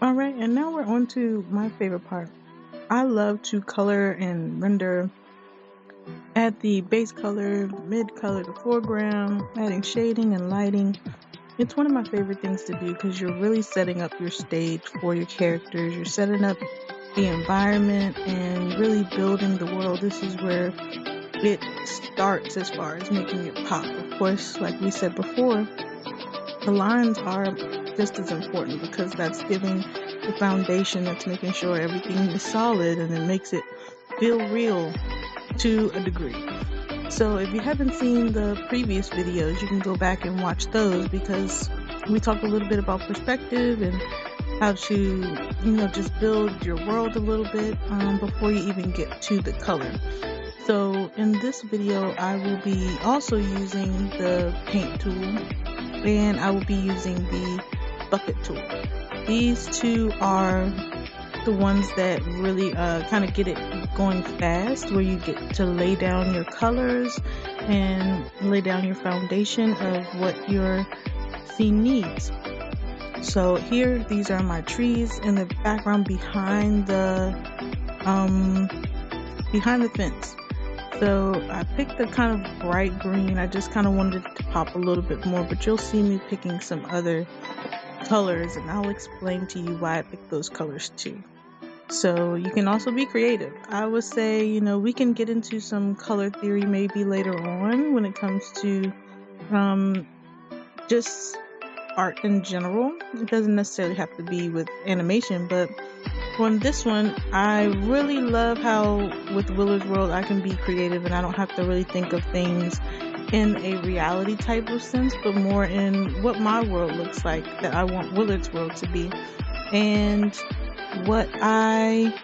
All right, and now we're on to my favorite part. I love to color and render, add the base color, mid color, the foreground, adding shading and lighting. It's one of my favorite things to do because you're really setting up your stage for your characters. You're setting up the environment and really building the world. This is where it starts as far as making it pop. Of course, like we said before, the lines are just as important because that's giving the foundation, that's making sure everything is solid, and it makes it feel real to a degree. So if you haven't seen the previous videos, you can go back and watch those because we talk a little bit about perspective and how to, just build your world a little bit before you even get to the color. So in this video, I will be also using the paint tool, and I will be using the bucket tool. These two are the ones that really kind of get it going fast, where you get to lay down your colors and lay down your foundation of what your scene needs. So here, these are my trees in the background behind the fence. So I picked the kind of bright green. I just kind of wanted it to pop a little bit more, but you'll see me picking some other colors, and I'll explain to you why I picked those colors too. So you can also be creative. I would say, we can get into some color theory maybe later on when it comes to just art in general. It doesn't necessarily have to be with animation, but on this one, I really love how with Willard's World I can be creative and I don't have to really think of things in a reality type of sense, but more in what my world looks like that I want Willard's World to be, and what I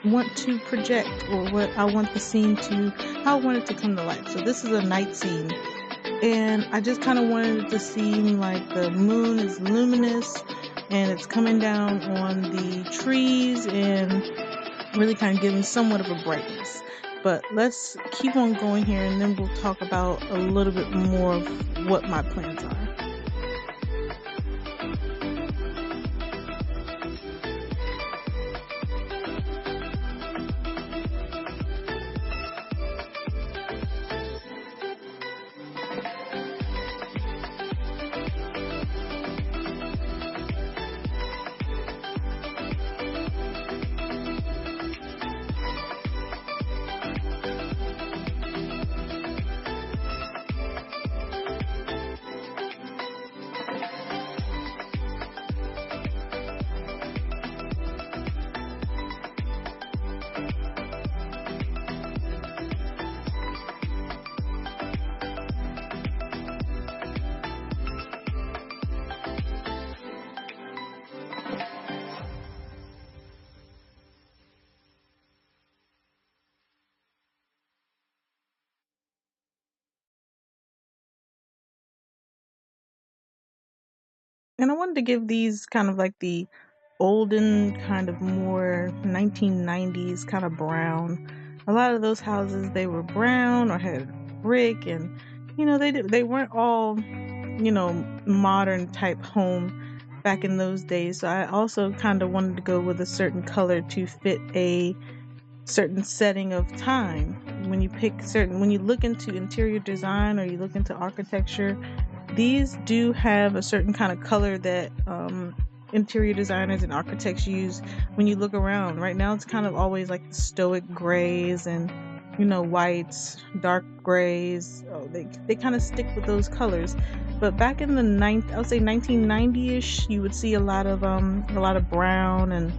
want to project, or what I want the scene to, how I want it to come to life. So this is a night scene, and I just kind of wanted it to seem like the moon is luminous and it's coming down on the trees and really kind of giving somewhat of a brightness. But let's keep on going here, and then we'll talk about a little bit more of what my plans are. And I wanted to give these kind of like the olden, kind of more 1990s kind of brown. A lot of those houses, they were brown or had brick, and they weren't all modern type home back in those days. So I also kind of wanted to go with a certain color to fit a certain setting of time. When you look into interior design or you look into architecture, these do have a certain kind of color that interior designers and architects use. When you look around right now, it's kind of always like stoic grays and whites, dark grays. Oh, they kind of stick with those colors. But back in the I would say 1990ish, you would see a lot of brown and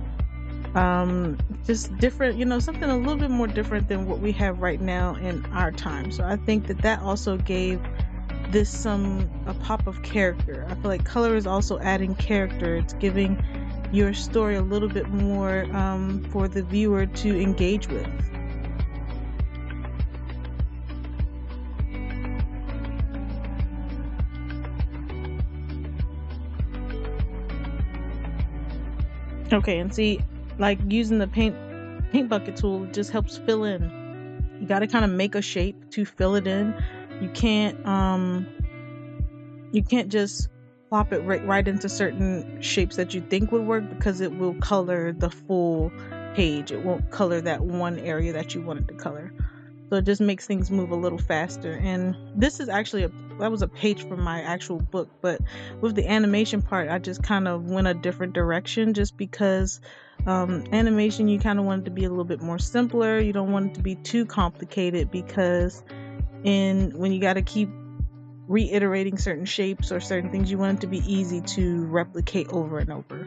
just different, something a little bit more different than what we have right now in our time. So I think that also gave this a pop of character. I feel like color is also adding character. It's giving your story a little bit more for the viewer to engage with. Okay, and see, like using the paint bucket tool just helps fill in. You got to kind of make a shape to fill it in. You can't just plop it right into certain shapes that you think would work, because it will color the full page. It won't color that one area that you wanted to color. So it just makes things move a little faster. And this is actually that was a page from my actual book, but with the animation part, I just kind of went a different direction, just because animation, you kind of want it to be a little bit more simpler. You don't want it to be too complicated, because when you got to keep reiterating certain shapes or certain things, you want it to be easy to replicate over and over.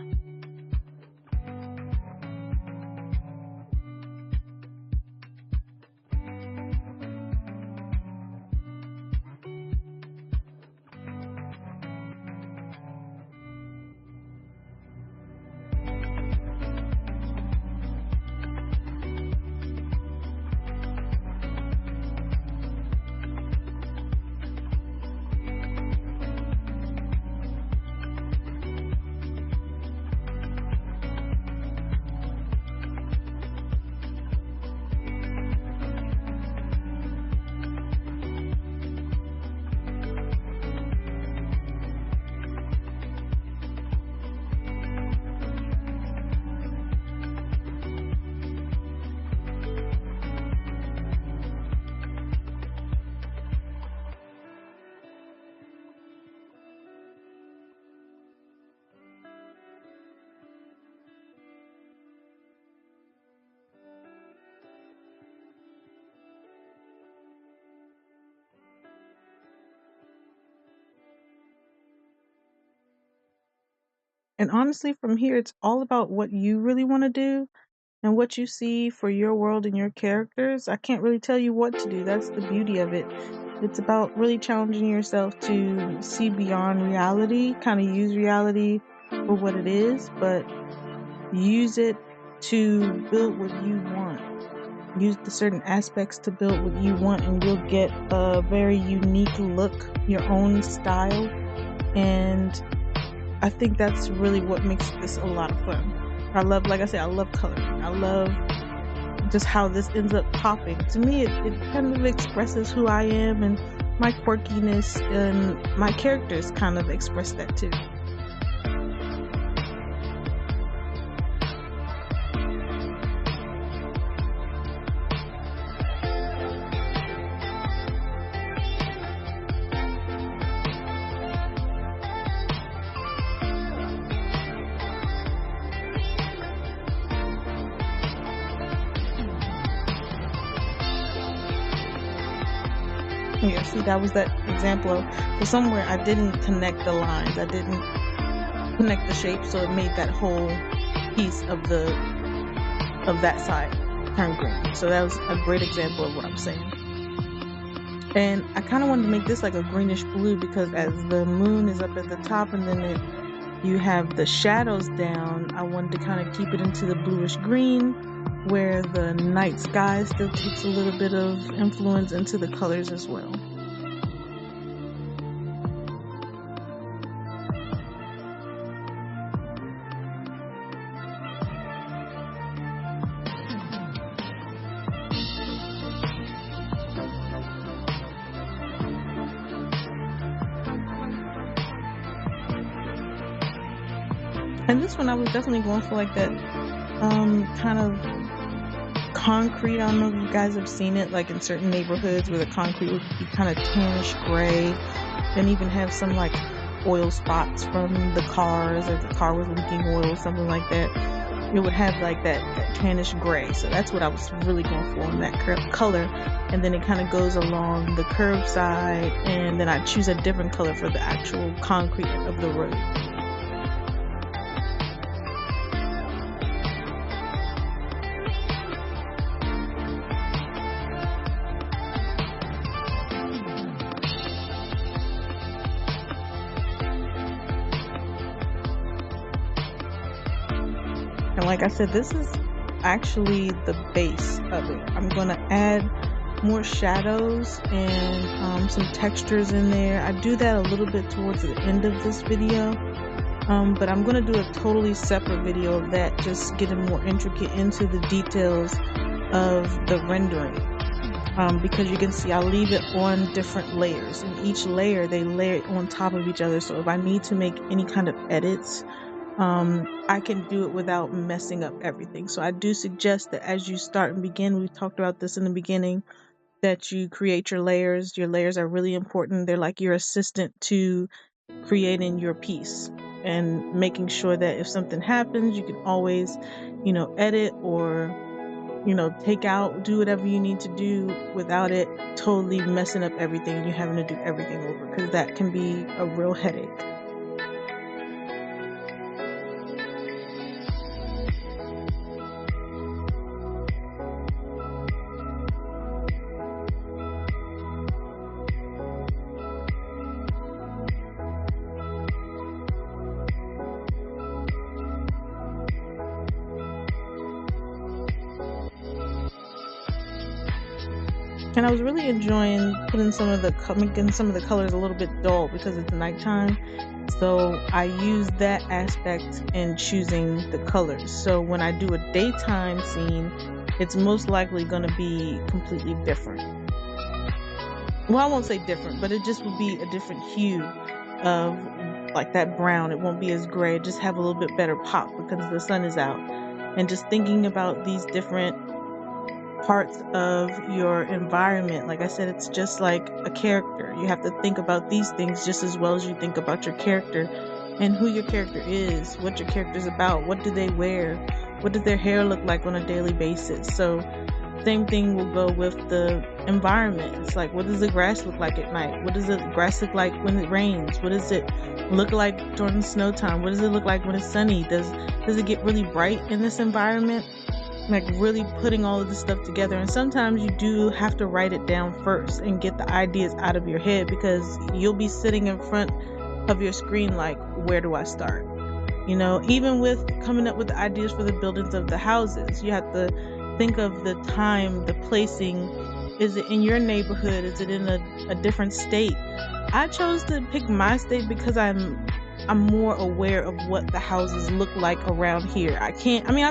And honestly, from here, it's all about what you really want to do and what you see for your world and your characters. I can't really tell you what to do. That's the beauty of it. It's about really challenging yourself to see beyond reality, kind of use reality for what it is, but use it to build what you want. Use the certain aspects to build what you want, and you'll get a very unique look, your own style. And I think that's really what makes this a lot of fun. I love, like I said, I love coloring. I love just how this ends up popping. To me, it kind of expresses who I am and my quirkiness, and my characters kind of express that too. Yeah, see, that was that example of, so somewhere I didn't connect the lines, I didn't connect the shape, so it made that whole piece of that side turn green. So that was a great example of what I'm saying. And I kind of wanted to make this like a greenish blue, because as the moon is up at the top and then you have the shadows down, I wanted to kind of keep it into the bluish green, where the night sky still takes a little bit of influence into the colors as well. And this one, I was definitely going for like that kind of concrete. I don't know if you guys have seen it, like in certain neighborhoods where the concrete would be kind of tannish gray, and even have some like oil spots from the cars, or if the car was leaking oil, something like that. It would have like that tannish gray. So that's what I was really going for in that color. And then it kind of goes along the curved side, and then I choose a different color for the actual concrete of the road. And like I said, this is actually the base of it. I'm going to add more shadows and some textures in there. I do that a little bit towards the end of this video, but I'm going to do a totally separate video of that, just getting more intricate into the details of the rendering. because you can see I leave it on different layers, and each layer they layer it on top of each other. So if I need to make any kind of edits, I can do it without messing up everything. So I do suggest that as you start and begin, we talked about this in the beginning, that you create your layers. Your layers are really important. They're like your assistant to creating your piece and making sure that if something happens, you can always, edit or, take out, do whatever you need to do without it totally messing up everything and you having to do everything over, because that can be a real headache. And I was really enjoying making some of the colors a little bit dull because it's nighttime. So I use that aspect in choosing the colors. So when I do a daytime scene, it's most likely going to be completely different. Well, I won't say different, but it just will be a different hue of like that brown. It won't be as gray. It just have a little bit better pop because the sun is out. And just thinking about these different parts of your environment, like I said, it's just like a character. You have to think about these things just as well as you think about your character and who your character is, what your character is about, what do they wear, what does their hair look like on a daily basis. So same thing will go with the environment. It's like, what does the grass look like at night? What does the grass look like when it rains? What does it look like during snow time? What does it look like when it's sunny? Does it get really bright in this environment? Like really putting all of this stuff together. And sometimes you do have to write it down first and get the ideas out of your head, because you'll be sitting in front of your screen like, where do I start? Even with coming up with the ideas for the buildings of the houses, you have to think of the time, the placing. Is it in your neighborhood? Is it in a different state? I chose to pick my state because I'm more aware of what the houses look like around here. I've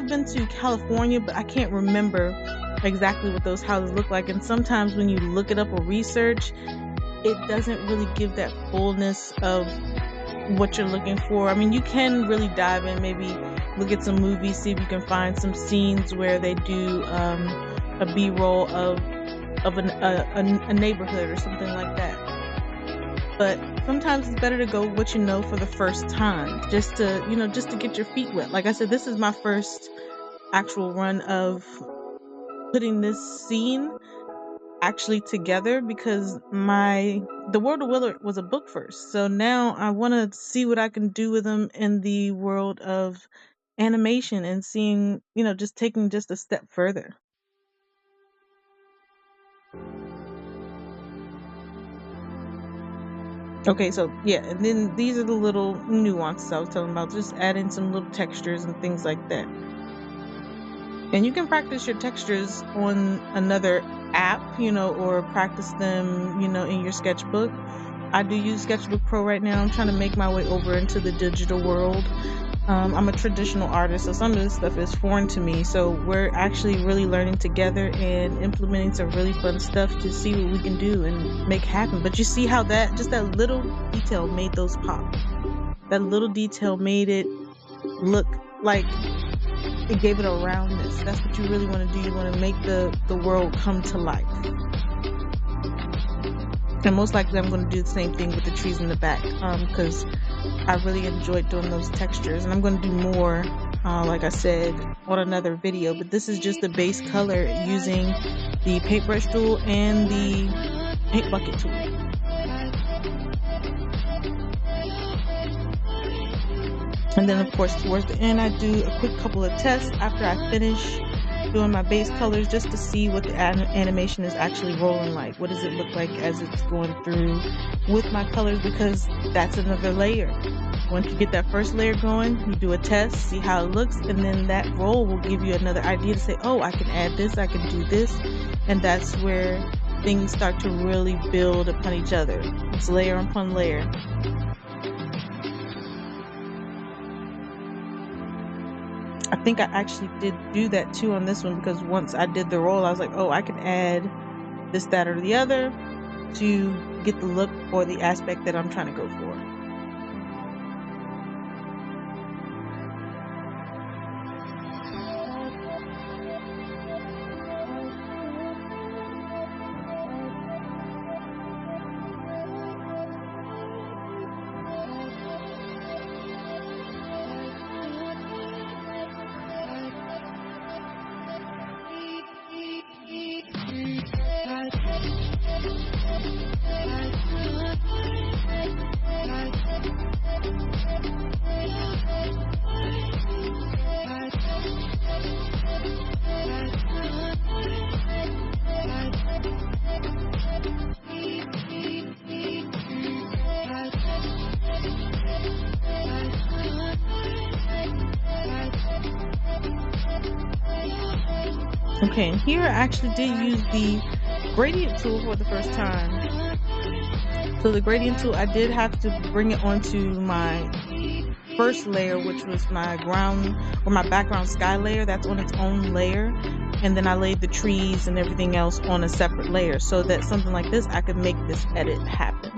been to California, but I can't remember exactly what those houses look like. And sometimes when you look it up or research, it doesn't really give that fullness of what you're looking for. You can really dive in, maybe look at some movies, see if you can find some scenes where they do a B-roll of a neighborhood or something like that. But sometimes it's better to go with what you know for the first time, just to get your feet wet. Like I said, this is my first actual run of putting this scene actually together, because The World of Willard was a book first. So now I want to see what I can do with them in the world of animation and seeing, just taking just a step further. Okay, so yeah, and then these are the little nuances I was talking about, just adding some little textures and things like that. And you can practice your textures on another app, or practice them, in your sketchbook. I do use Sketchbook Pro right now. I'm trying to make my way over into the digital world. I'm a traditional artist, so some of this stuff is foreign to me. So we're actually really learning together and implementing some really fun stuff to see what we can do and make happen. But you see how that little detail made those pop. That little detail made it look like it gave it a roundness. That's what you really want to do. You want to make the world come to life. And most likely I'm going to do the same thing with the trees in the back, because I really enjoyed doing those textures. And I'm going to do more, like I said, on another video. But this is just the base color using the paintbrush tool and the paint bucket tool. And then of course towards the end I do a quick couple of tests after I finish doing my base colors, just to see what the animation is actually rolling like. What does it look like as it's going through with my colors, because that's another layer. Once you get that first layer going, you do a test, see how it looks, and then that roll will give you another idea to say, oh, I can add this, I can do this. And that's where things start to really build upon each other. It's layer upon layer. I think I actually did do that too on this one, because once I did the roll, I was like, oh, I can add this, that, or the other to get the look or the aspect that I'm trying to go for. Okay, and here I actually did use the gradient tool for the first time. So the gradient tool, I did have to bring it onto my first layer, which was my ground or my background sky layer. That's on its own layer. And then I laid the trees and everything else on a separate layer so that something like this, I could make this edit happen.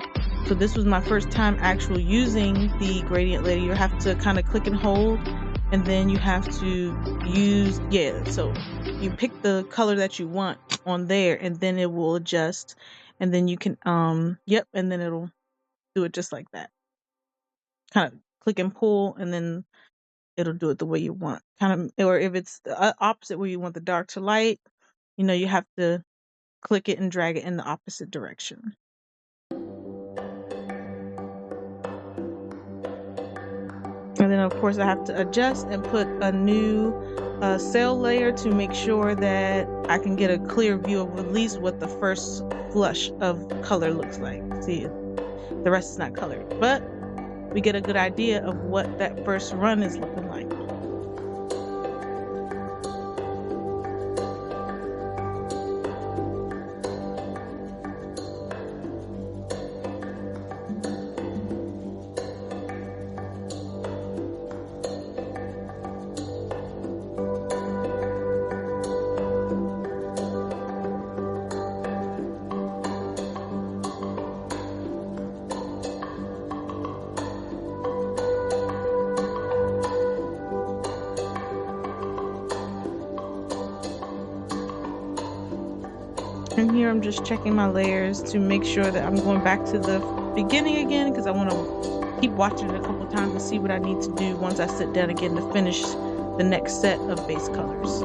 So this was my first time actually using the gradient layer. You have to kind of click and hold, and then you have to use, so you pick the color that you want on there, and then it will adjust, and then you can, and then it'll do it just like that. Kind of click and pull, and then it'll do it the way you want. Or if it's the opposite where you want the dark to light, you have to click it and drag it in the opposite direction. And then of course I have to adjust and put a new cell layer to make sure that I can get a clear view of at least what the first flush of color looks like. See, the rest is not colored, but we get a good idea of what that first run is looking like. And here I'm just checking my layers to make sure that I'm going back to the beginning again, because I want to keep watching it a couple times to see what I need to do once I sit down again to finish the next set of base colors.